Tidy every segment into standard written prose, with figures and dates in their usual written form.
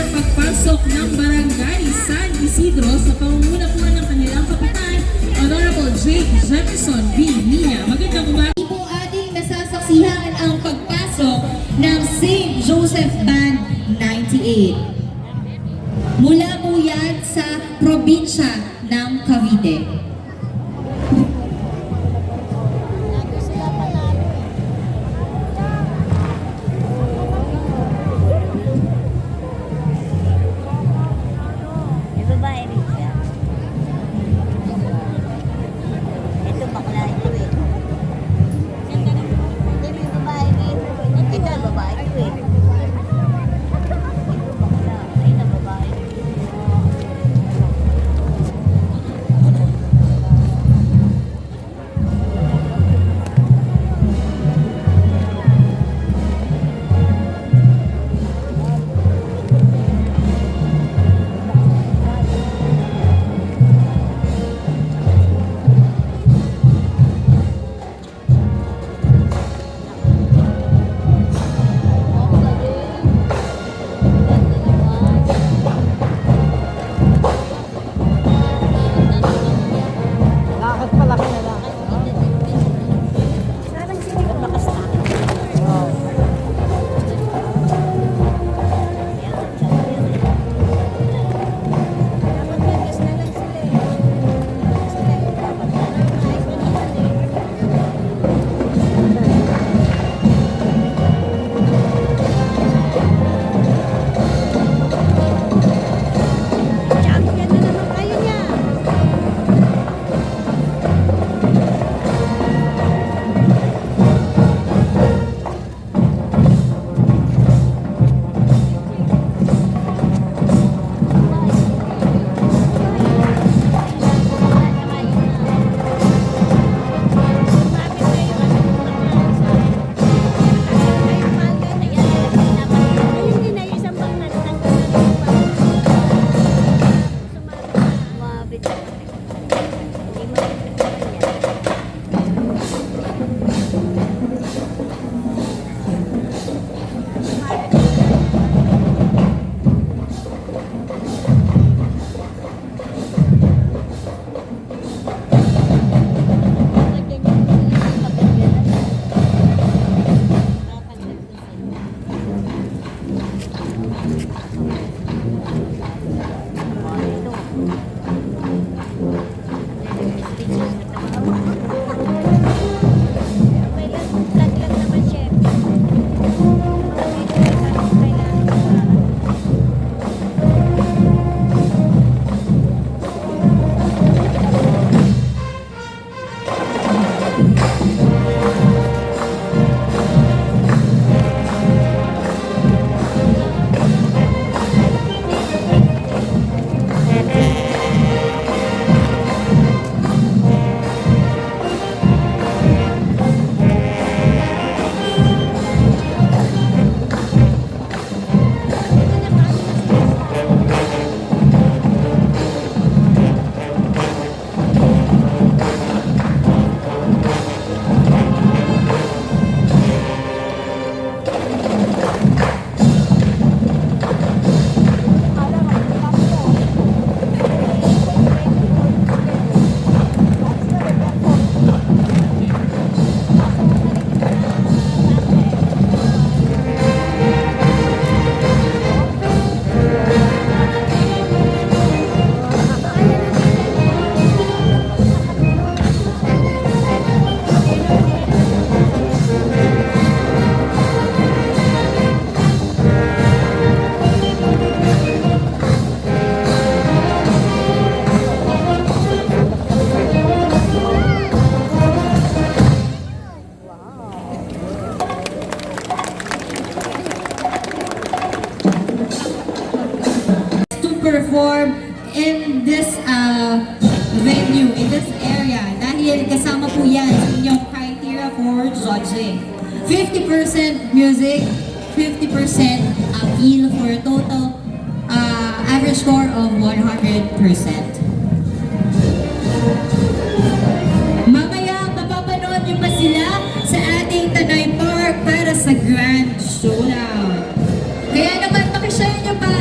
ng pagpasok ng Barangay San Isidro sa pangunguna po ng kanilang kapitan, Honorable Jake Jefferson V. Mina. Magandang umaga. Po ating nasasaksihan ang pagpasok ng St. Joseph Band 98. Mula po yan sa probinsya ng Cavite. Perform in this venue, in this area, dahil kasama po yan sa inyong criteria for judging. 50% music, 50% appeal for a total average score of 100%. Mamaya, mapapanood nyo pa sila sa ating Tanay Park para sa Grand Showdown. Kaya naman, pakishare nyo pa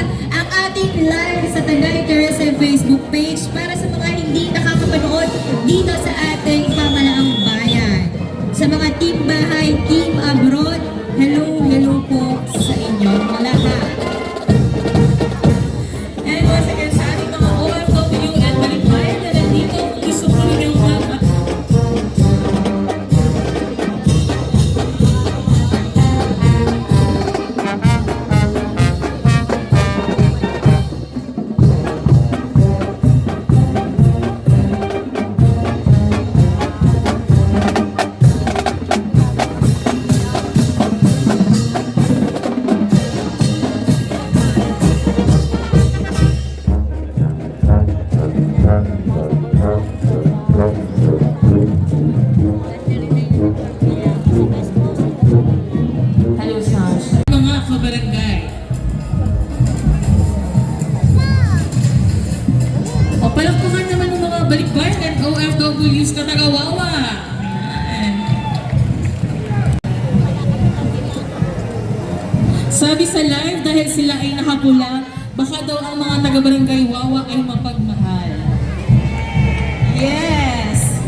sa Tanay Terrace Facebook page para sa mga hindi nakakapanood dito sa ating pamalaang bayan. Sa mga team bahay, team abroad, hello po sa inyong lahat. And once again, sa ating mga OFW at balikbayan na nandito, gusto ko rin yung mga kabarangay. O palakpakan naman ng mga balikbayan at OFWs na taga-Wawa. Ayan. Sabi sa live, dahil sila ay nakapula, baka daw ang mga taga-barangay Wawa ay mapagmahal. Yes!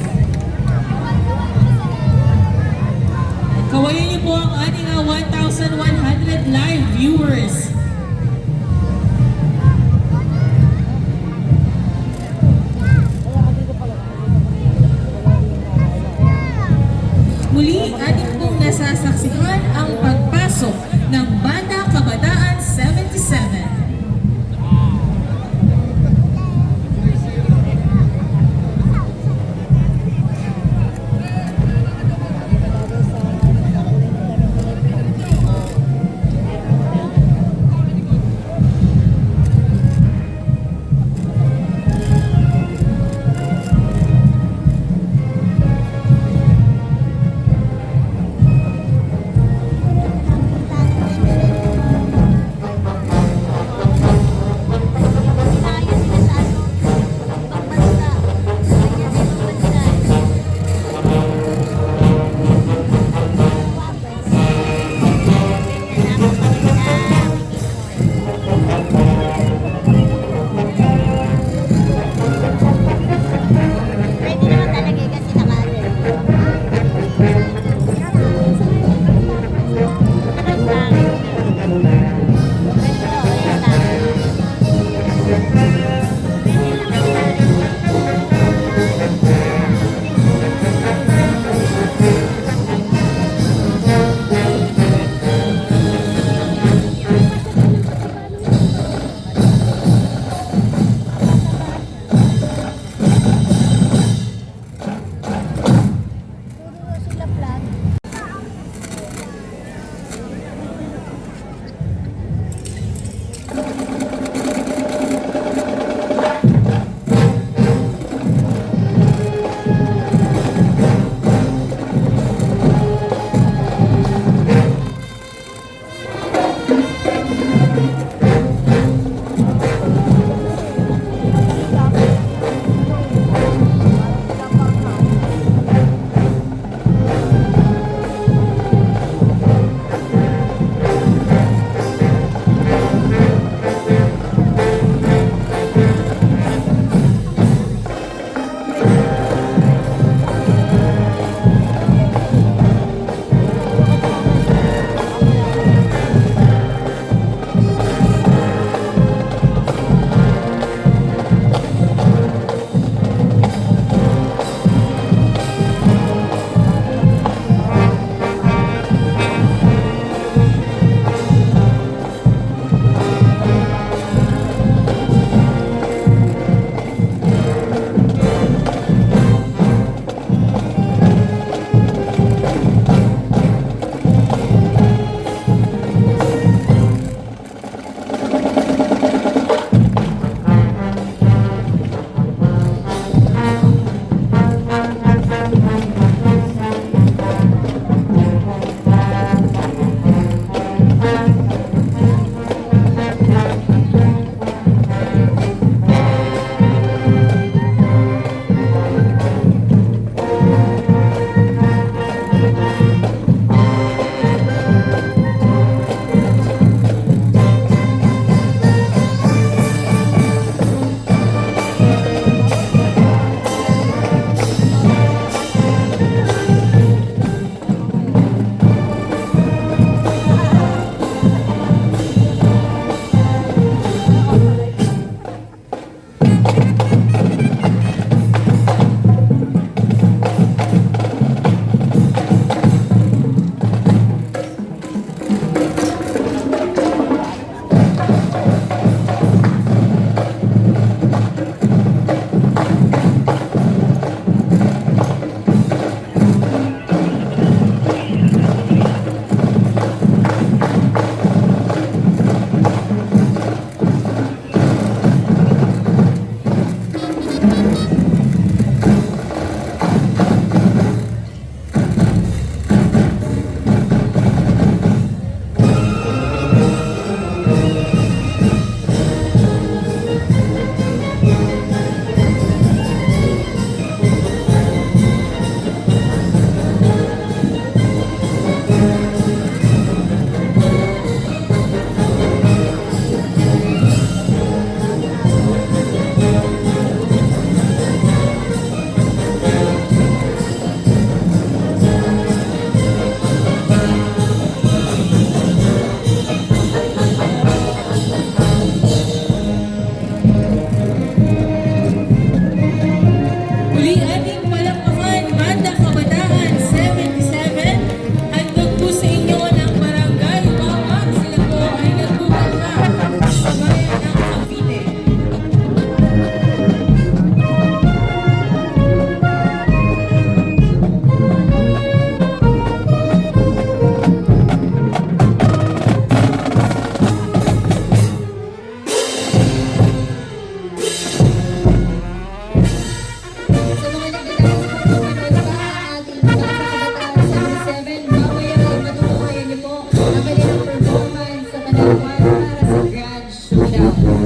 Kawayan niyo po ang ating 1,100 live viewers. Muli, ating pong nasasaksihan ang pagpasok ng Banda Kabataan 77.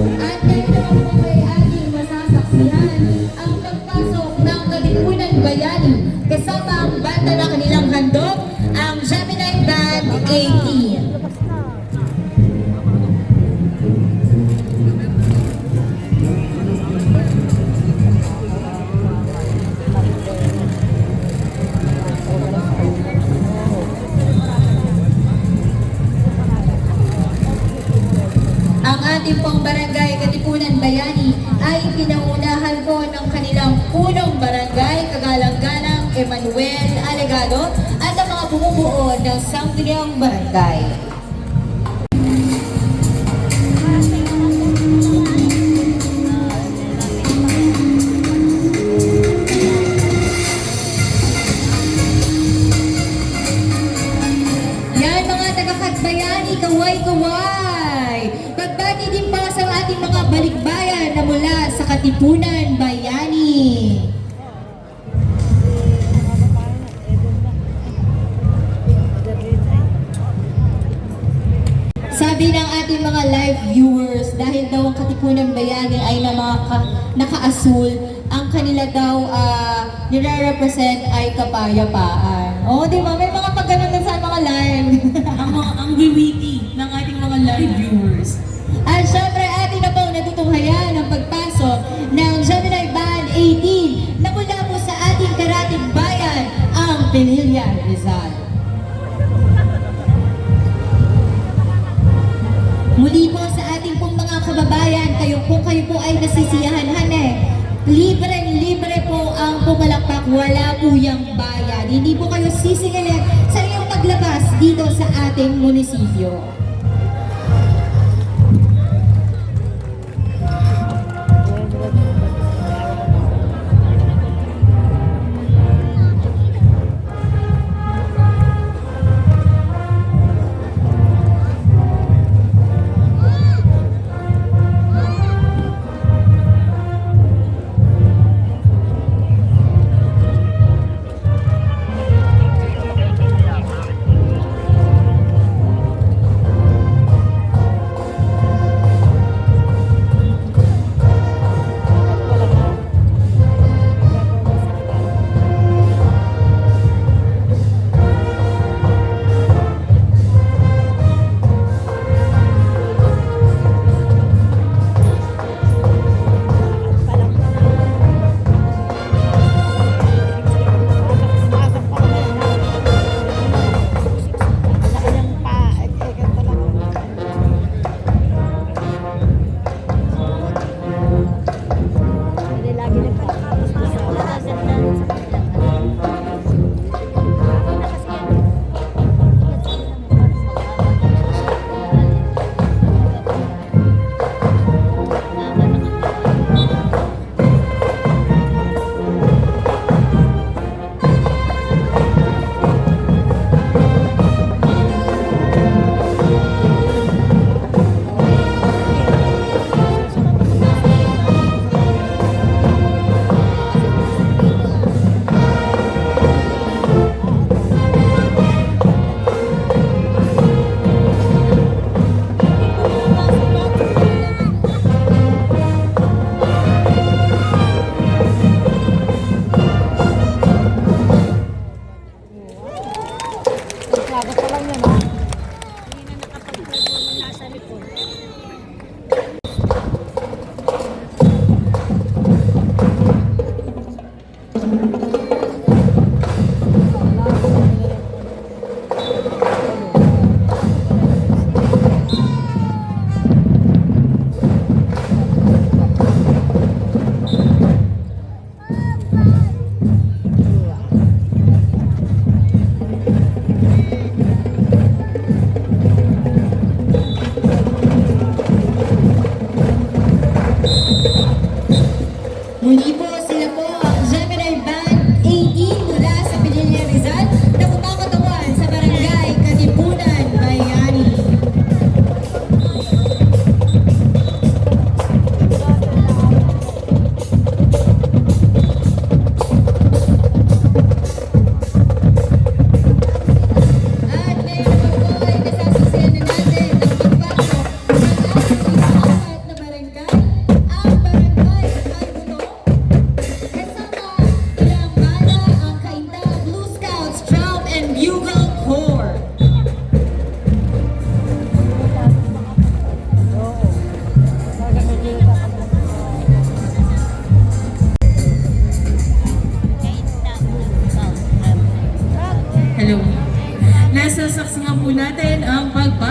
At ngayon naman po ay ating masasaksihan ang pagpasok ng Katipunan Bayani kasama ang banda na kanilang handog, ang Gemini Band 18. Ang ating pong barangay Katipunan Bayani ay pinangunahan po ng kanilang punong barangay Kagalang-galang Emmanuel Alegado at ang mga bumubuo ng Sangguniang Barangay. Yan mga taga-Katbayani, kaway-kaway! Pagbati din pa sa ating mga balikbayan na mula sa Katipunan Bayani. Sabi ng ating mga live viewers, dahil daw ang Katipunan Bayani ay naka-asul, ang kanila daw nire-represent ay kapayapaan. O, di ba? May mga pagganon na sa mga live. Ang wiwiti ng ating mga live viewers. At syempre, atin na pong natutunghayan ang pagpasok ng Gemini Band 18 na mula po sa ating karatig bayan, ang Pinilya Rizal. Muli po sa ating pong mga kababayan, kung kayo po ay nasisiyahan, libre po ang pumalakpak, wala po yung bayad. Hindi po kayo sisingilin sa iyong paglabas dito sa ating munisipyo.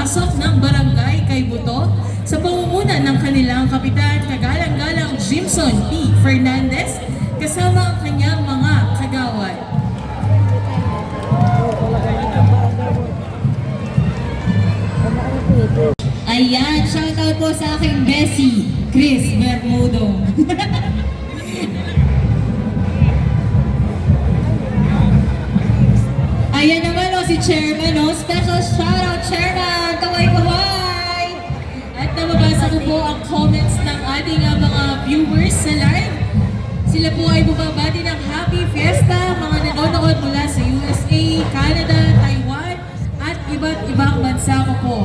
pagpasok ng barangay Kaybuto sa pangunguna ng kanilang kapitan Kagalang-galang Jimson P. Fernandez kasama ang kanyang mga kagawad. Ayan, shoutout po sa aking Bessie, Chris Bermudo. Ayan naman o, si Chairman o. Special shoutout, Chairman! Kaway-kaway! At nababasa ko po ang comments ng ating mga viewers sa live. Sila po ay bumabati ng Happy Fiesta, mga nanonood mula sa USA, Canada, Taiwan, at iba't ibang bansa ko po.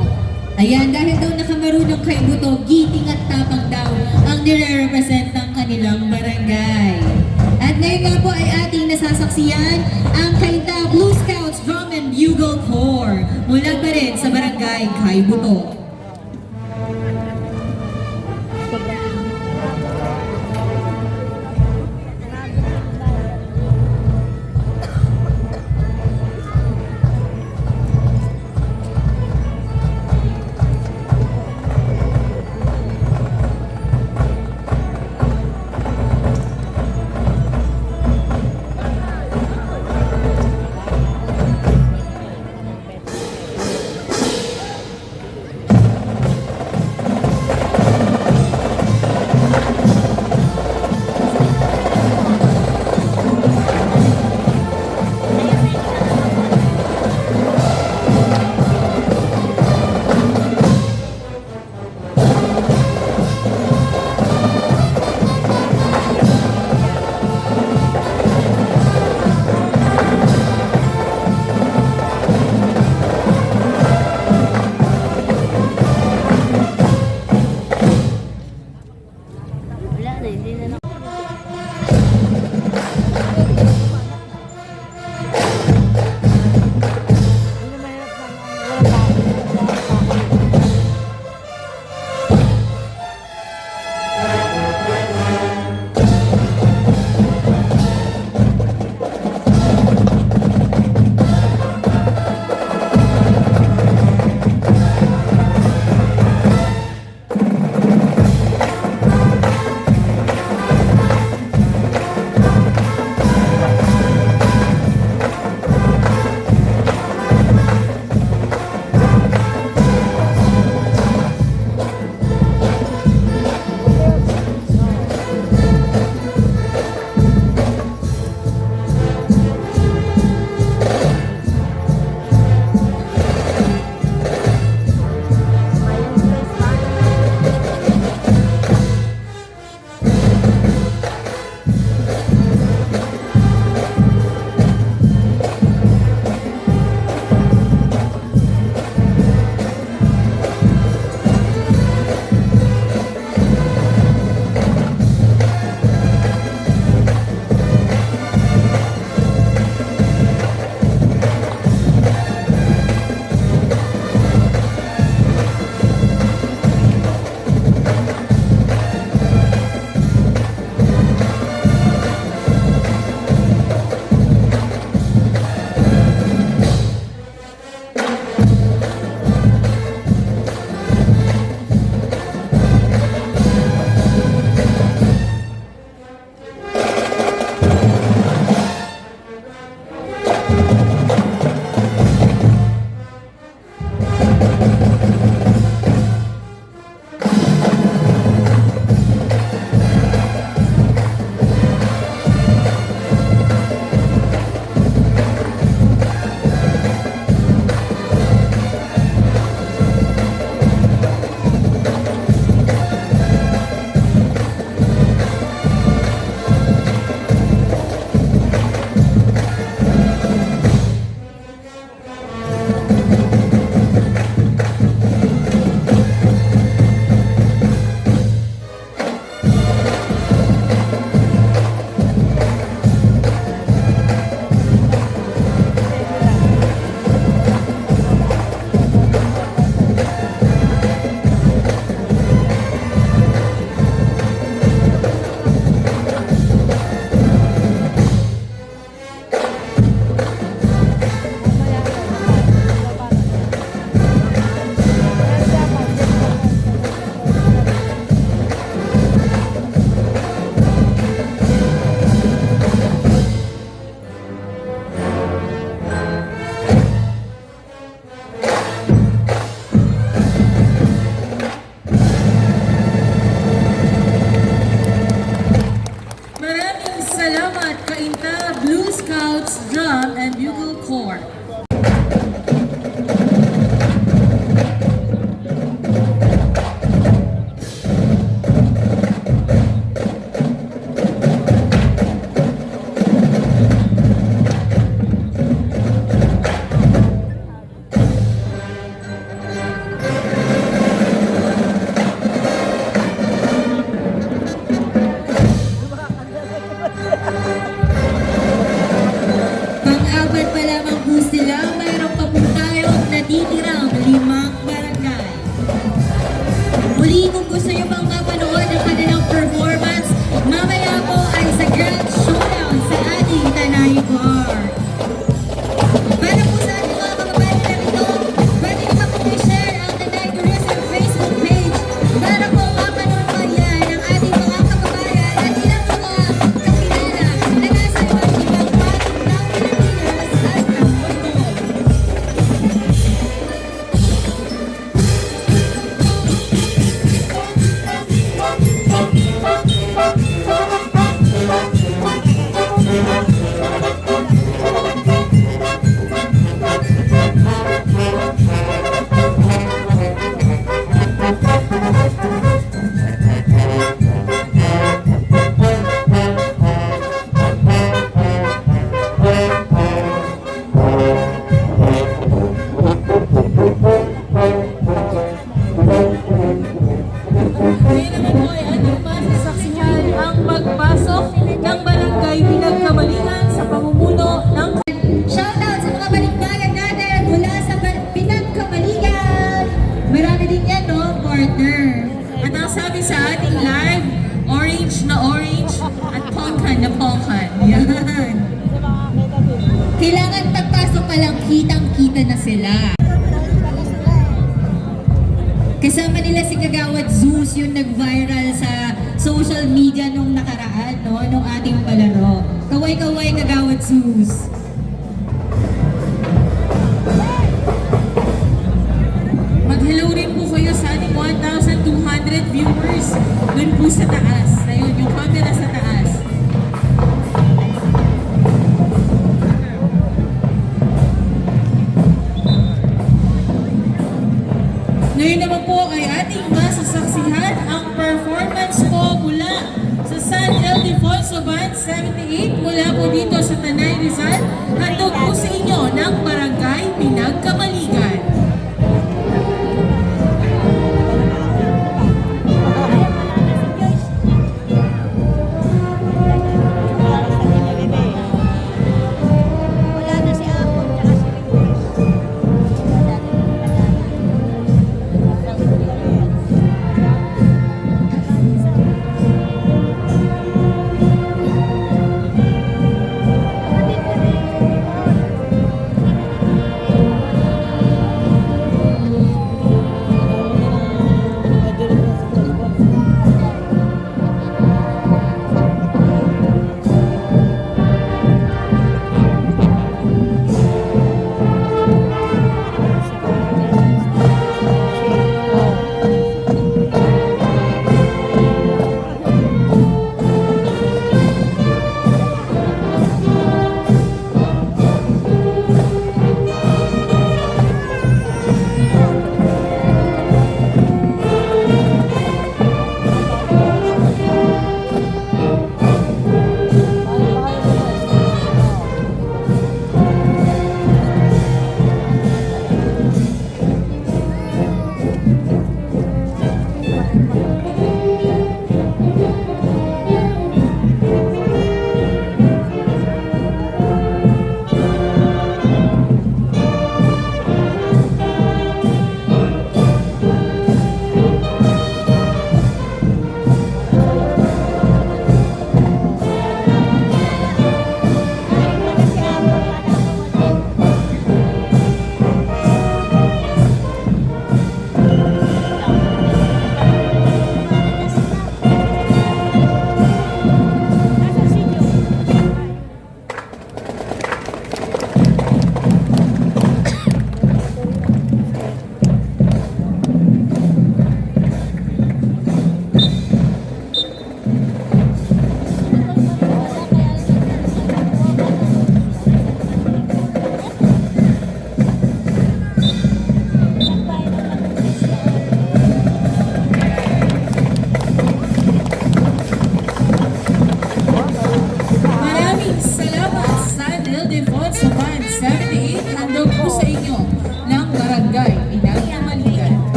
Ayan, dahil daw nakamarunong kay Buto, giting at tapang daw ang nire-represent ng kanilang barangay. At ngayon nga po ay ating nasasaksiyan ang Kainta Blue Scouts Drum and Bugle Corps mula pa rin sa barangay Kaybuto. Scouts Drum and Bugle Corps. Pang-apat pa lamang po sila, mayroon pa po tayong natitirang 5 barangay. Muli kung gusto nyo pang mapanood ang kanilang performance, mamaya po ay sa Grand Showdown sa ating Tanay Bar. Para po sa ating mga kababayan na rito, pwede nyo po i-share ang Tanay Tourism Facebook page para po mapanood po yan ang ating mga kababayan at ilang mga kakilala na nasa iba't ibang panig ng Pilipinas at ng mundo. Ngayon naman po ay ating masasaksihan ang pagpasok ng Barangay Pinagkamalingan sa pamumuno ng Shoutout sa mga balikbayan natin mula sa Pinagkamalingan. Marami din yan, no, partner? at ang sabi sa ating live, orange na orange at pongkan na pongkan. Yan. Kailangan pagpasok pa lang kitang-kita na sila. Kasama nila si Kagawad Zeus, yung nag-viral sa social media nung nakaraan, no? Nung ating palaro. Kaway-kaway Kagawad Zeus. Mag-hello rin po kayo sa ating 1,200 viewers dun po sa taas. Ayun, yung camera sa taas. Ngayon naman po ay ating masasaksihan ang performance po mula sa San Ildefonso Band 78 mula po dito sa Tanay Rizal. Handog po sa inyo ng Barangay Pinagkamaligan. Wala na si Apon, tsaka si Luis.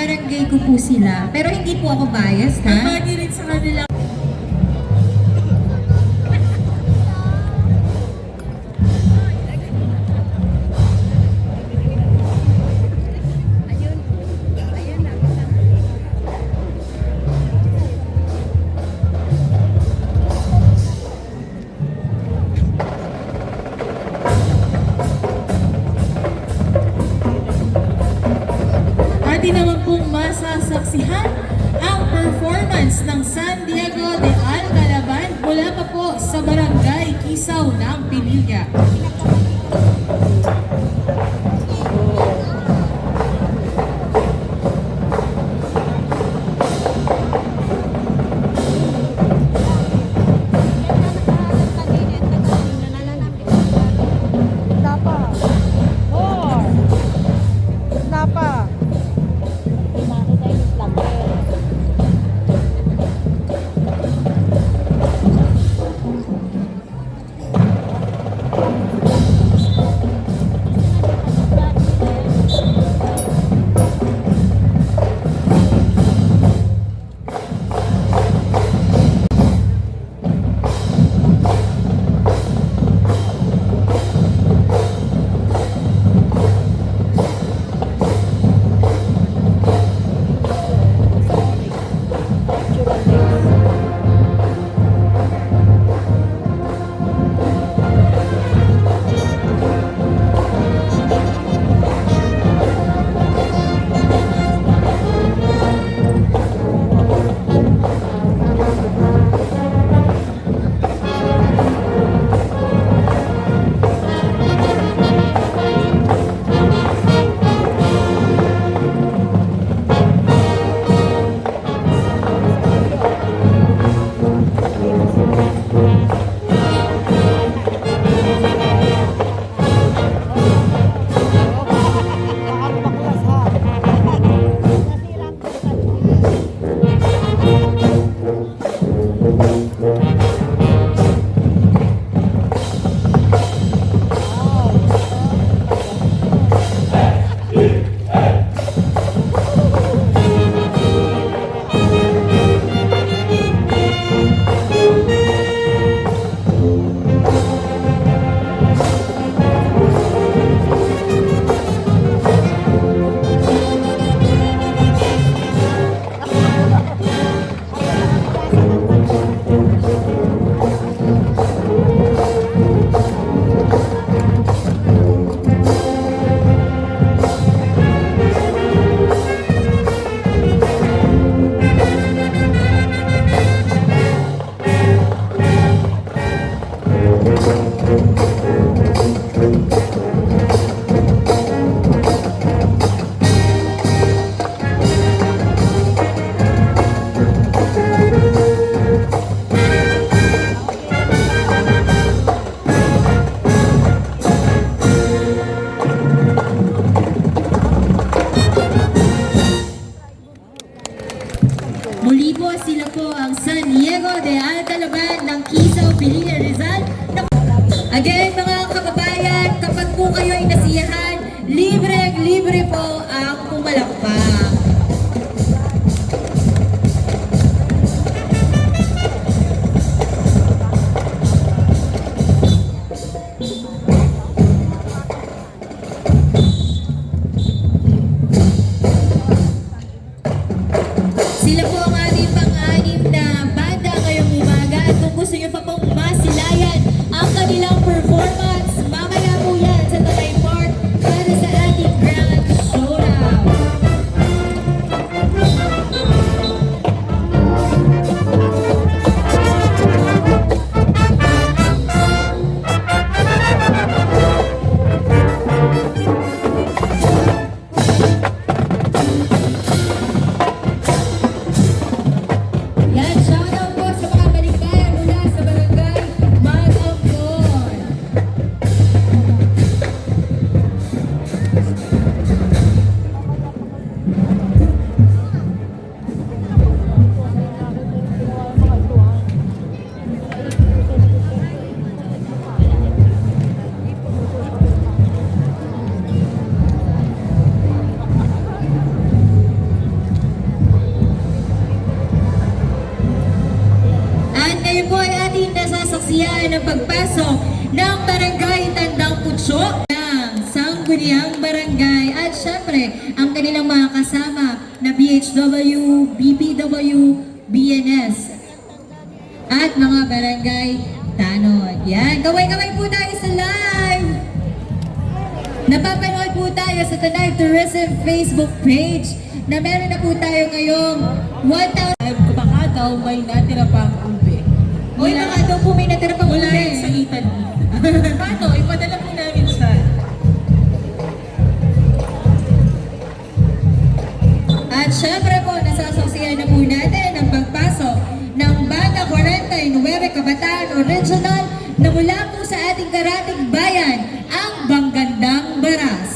kabarangay ko po sila. Pero hindi po ako biased, Ang ha? bati rin sa kanila. Ayun. Ayun na. Atin naman pong masasaksihan ang performance ng San Diego de Alcalaban mula pa po sa Barangay Kisaw ng Pinilya. Muli po, sila po ang San Diego de Alcalaban ng Kisaw, Pilia, Rizal. Again, mga kababayan, kapag po kayo ay nasiyahan, libre po ang pumalakpak. Sila po ang ating pang-anim na banda ngayong umaga at kung gusto nyo pa pong masilayan ang kanilang performance, mamaya po yan sa Tatay Park para sa ating grand showdown. ng pagpasok ng Barangay Tandang Pucho ng Sangguniang Barangay at syempre ang kanilang mga kasama na BHW, BPW, BNS at mga barangay tanod. Yan, kaway-kaway po tayo sa live! Napapanood po tayo sa Tanay Tourism Facebook page na meron na po tayo ngayong 1,000. Baka daw may natira pang ube. Uy, mga daw po may natira pang Mula ube. yan sa Italy. Paano? Ipadala po namin sa... At syempre po, nasasaksihan na po natin ang pagpasok ng Banda 49 Kabataan Original na mula po sa ating karatig bayan, ang Banggandang Baras.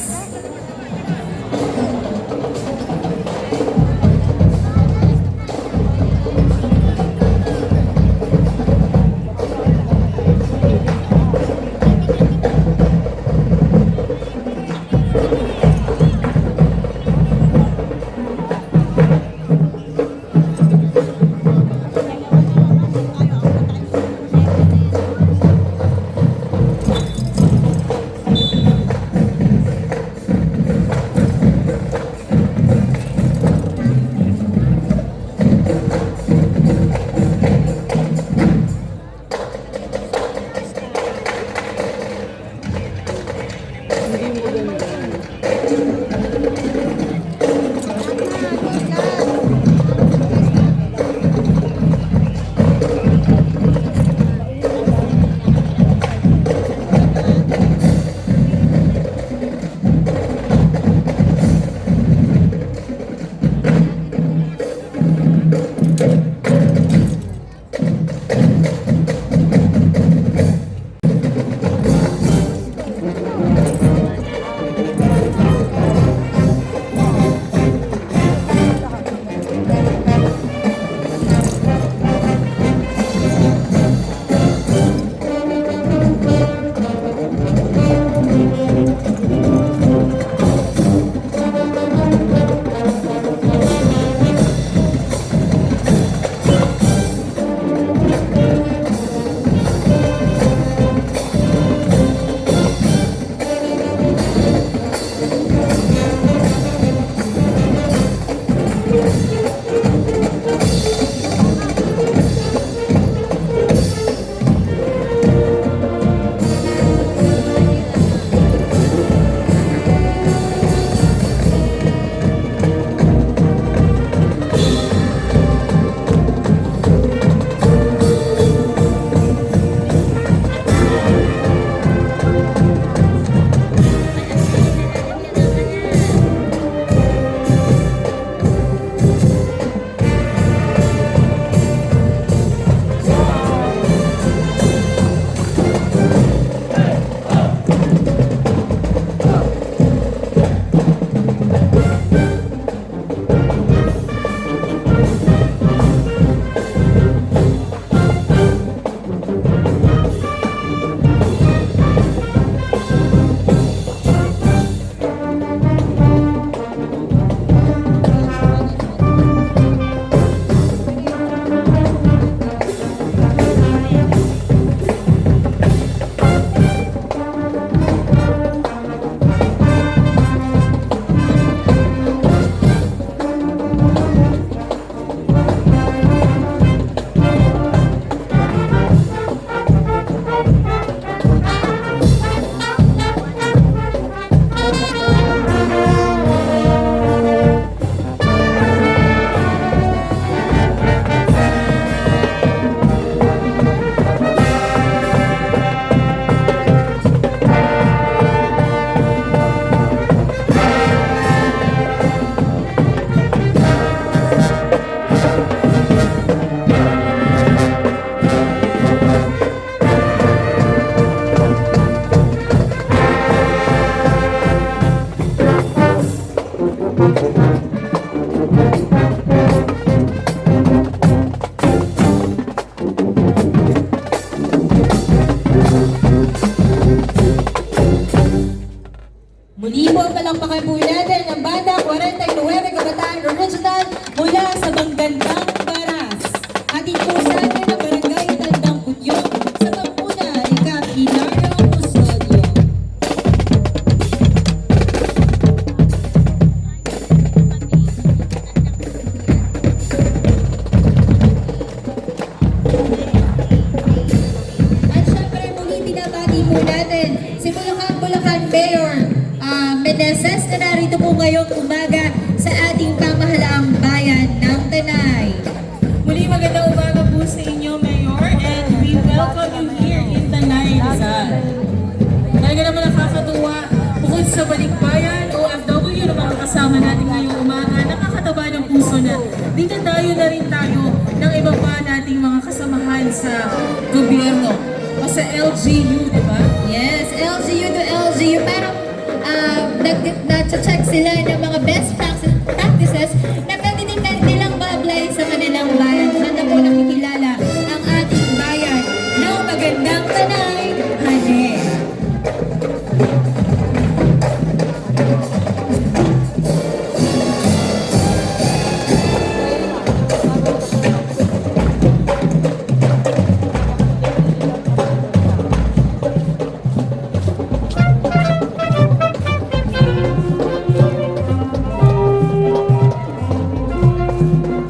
Muli po palakpakan po natin ang Banda 49 Kabataan Original mula sa Banggandang Baras. Ating po sa atin ang Barangay Tandang Putyong sa panguna na narito po ngayong umaga sa ating pamahalaang bayan ng Tanay. Muli magandang umaga po sa inyo, Mayor, and we welcome you here in Tanay, Rizal. Talaga naman nakakatuwa, bukod sa balikbayan, OFW na mga kasama natin ngayong umaga, nakakataba ng puso na dinadayo na rin tayo ng iba pa nating mga kasamahan sa gobyerno o sa LGU, di ba? Yes, LGU to LGU. Parang nag-check sila ng mga best practices na pwede din nilang ma-apply sa kanilang bayan. Diyan na po nakikilala ang ating bayan ng magandang Tanay. Hane.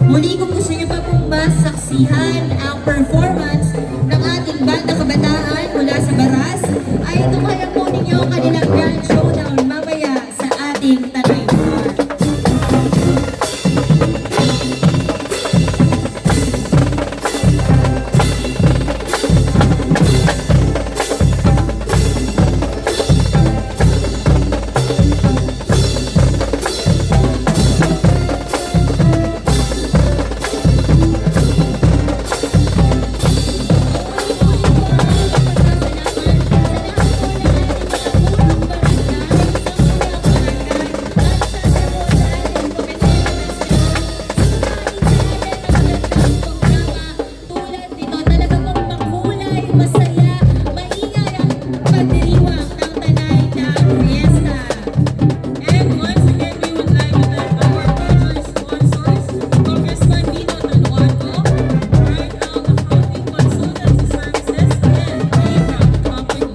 Muli ko po sa inyo pa pong masaksihan ang performance ng ating banda kabataan mula sa Baras ay tunghayan po ninyo ang kanilang grand showdown mamaya sa ating Tanay Bar. Tulad nito, talaga pong makulay, masaya, maingay ang pagdiriwang ng Tanay na fiesta. And once again, we would like to thank our major sponsors, Congressman Nino Tanuato, Right Now Accounting Consultancy Services, and Playground Company.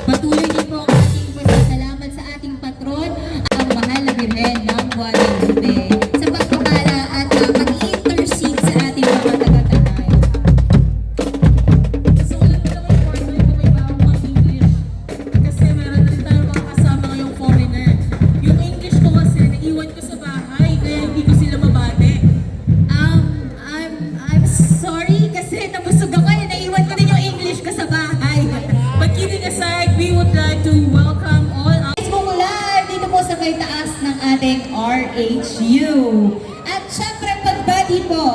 Patuloy din po ang ating pasasalamat sa ating patron, ang mahal na Birhen ng Guadalupe, sa pagpapala at pag-intercede sa ating mga taga-Tanay. So, alam mo naman, partner, kung may bawang mga English. Kasi meron na rin tayong mga kasama ngayong foreigner. Yung English ko kasi, naiwan ko sa bahay, kaya hindi ko sila mabate. I'm sorry kasi nabusog ako eh. Naiwan ko din yung English ko sa bahay. But kidding aside, we would like to welcome all our Facebook Live dito po sa may taas ng ating RHU. At syempre pagbati po,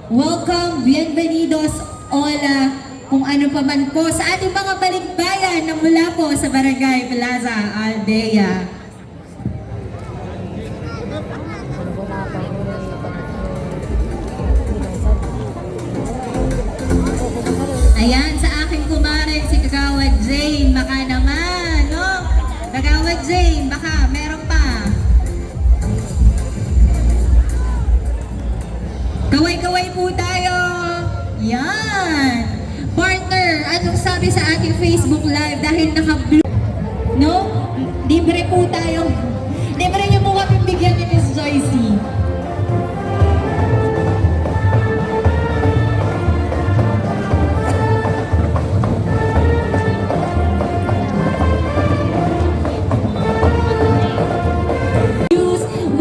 welcome, bienvenidos, hola, kung ano pa man po sa ating mga balikbayan na mula po sa Barangay Plaza Aldea. Ayan, sa aking kumare, si Kagawad Jane, baka naman, no? Kagawad Jane, baka meron pa. Kaway-kaway po tayo. Yan. Partner, anong sabi sa ating Facebook Live dahil naka-blue? No? Libre po tayo. Libre niyo po kami bigyan ni Miss Joycey.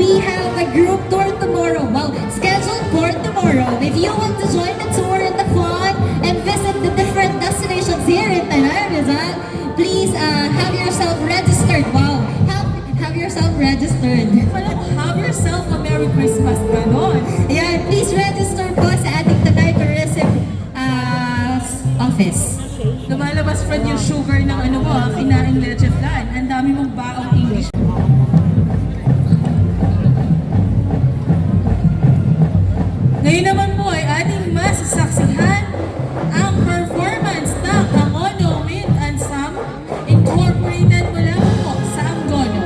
We have a group tour tomorrow. Well, scheduled for tomorrow. If you want to join the tour and the fun and visit the different destinations here in Tanay Rizal, please have yourself registered. Wow, have yourself registered. have yourself a Merry Christmas, ganon. Ayan, please register po sa ating Tanay Tourism office. Lumalabas friend yung sugar ng ano mo, kinain leche flan. Ang dami mong baong English. Ngayon naman po ay ating masasaksihan ang performance ng Angono Wind Ensemble Incorporated mula po sa Angono.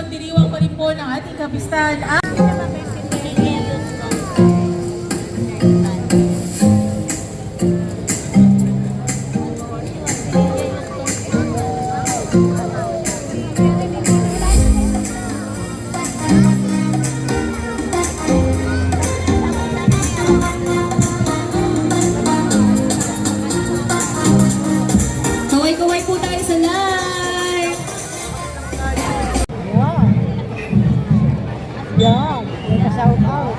pagdiriwang pa rin po ng ating kapistahan ang Kaway-kaway po tayo sa live! Yan, shout out.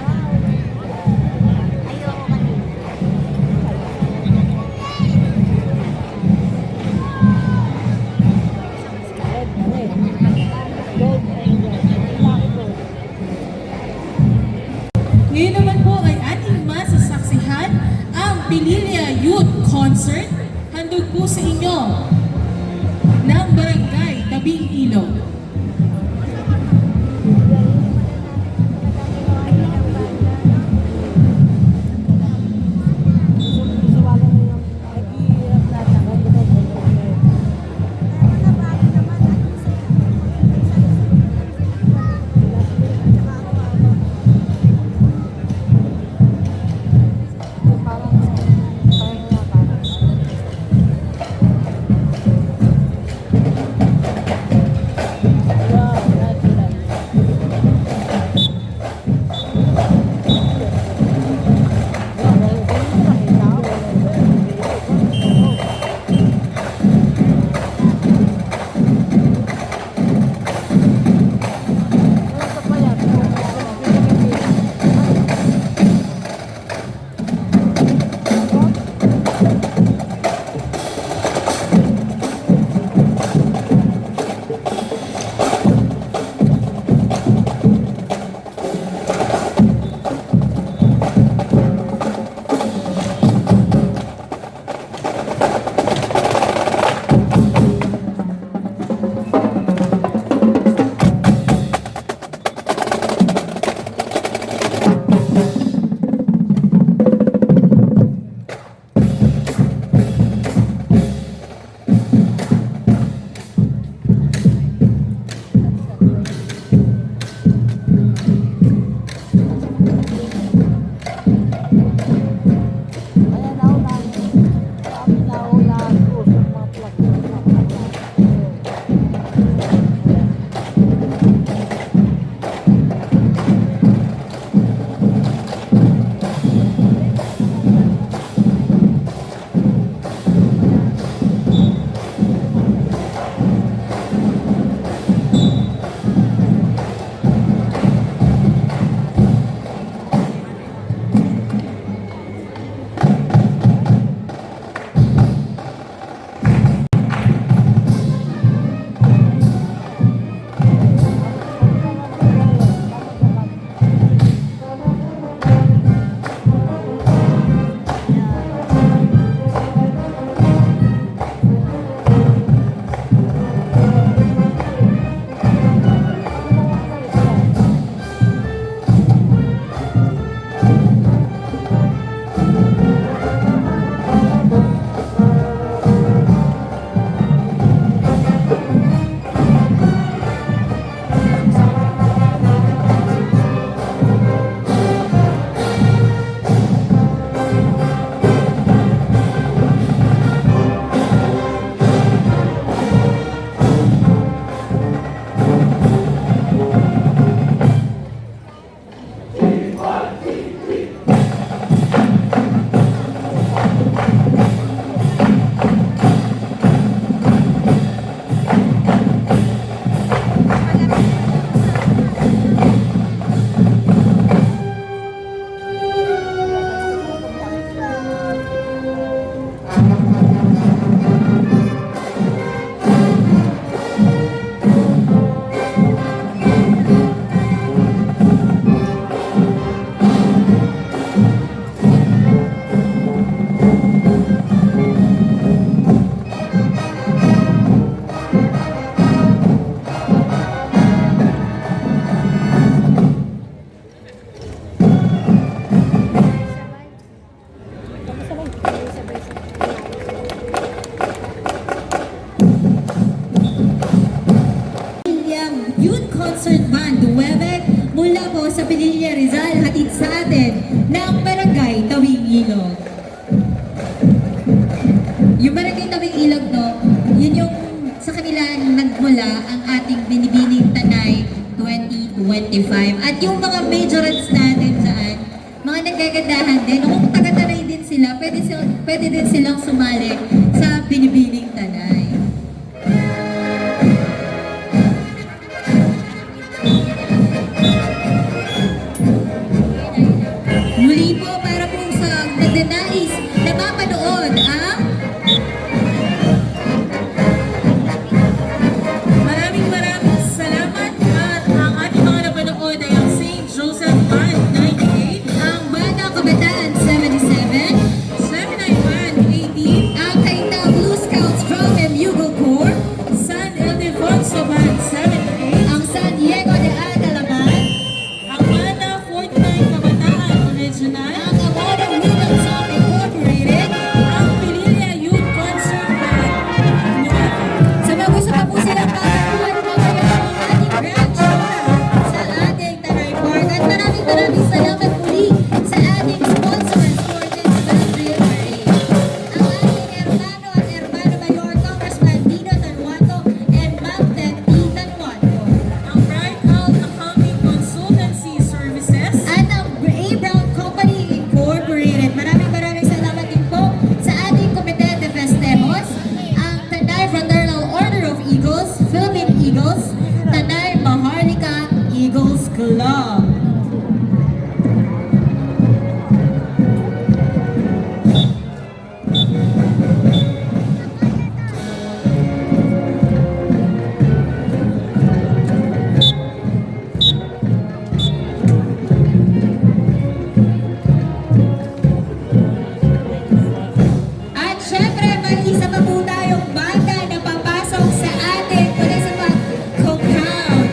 Ngayon naman po ay ating masasaksihan ang Pililya Youth Concert. Handog po sa inyo ng Barangay Tabing Ilog. Concert Band Duwebe mula po sa Pinilya Rizal, hatid sa atin ng Barangay Tawing Ilog. Yung Barangay Tawing Ilog, no, yun yung sa kanila nagmula ang ating Binibining Tanay 2025. At yung mga majorants natin dyan, mga nagagandahan din, kung taga-tanay din sila, pwede din silang sumali sa Binibining Tanay. Muli po para po sa nagnanais na mapanood ang Maraming salamat at ang ating mga napanood ay ang St. Joseph Band 98, ang Banda Kabataan 77, 79 Band 18, ang Kaita Blue Scouts Drum and Bugle Corps, San Ildefonso Band 78, ang San Diego de Agalaban, ang Banda 49 Kabataan Original, ang Abono Women Song Incorporated. ang Pililla Youth Concert Band 9. Sa mga gusto pa po silang kakakuhan mamaya ang ating grand show sa ating Tanay Park. At maraming salamat muli sa ating sponsors for this birthday parade. Ang ating hermano at hermano mayor, Congressman Dino Tanuato and Ma'am Teti Tanuato. Ang Bright Out Accounting Consultancy Services, At ang A. Brown Company Incorporated. Maraming salamat din po sa ating Comité de Festejos, ang Tanay Fraternal Order of Eagles, Philippine Eagles, Tanay Maharlika Eagles Club. At syempre, may isa pa po tayong banda na papasok sa ating municipal compound.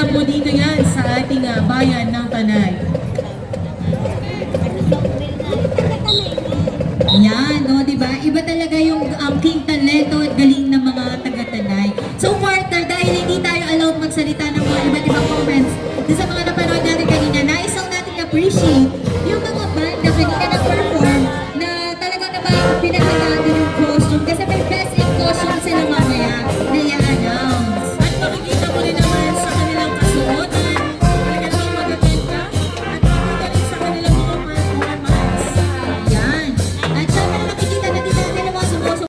Ganap mo dito yan sa ating bayan ng Tanay. Yan, no, di ba? Iba talaga yung king talento at galing ng mga taga-Tanay. So, partner, dahil hindi tayo allowed magsalita ng mga iba't ibang comments doon sa mga napanood natin kanina, nais lang natin appreciate yung mga band na kanina na-perform na talagang pinakaganda yung costume kasi may best in costume sila mamaya na i-announce. At makikita mo rin naman sa kanilang kasuotan, talaga namang magaganda at makikita rin sa kanilang mga performance. Yan. At syempre nakikita natin natin ang mga sumusunod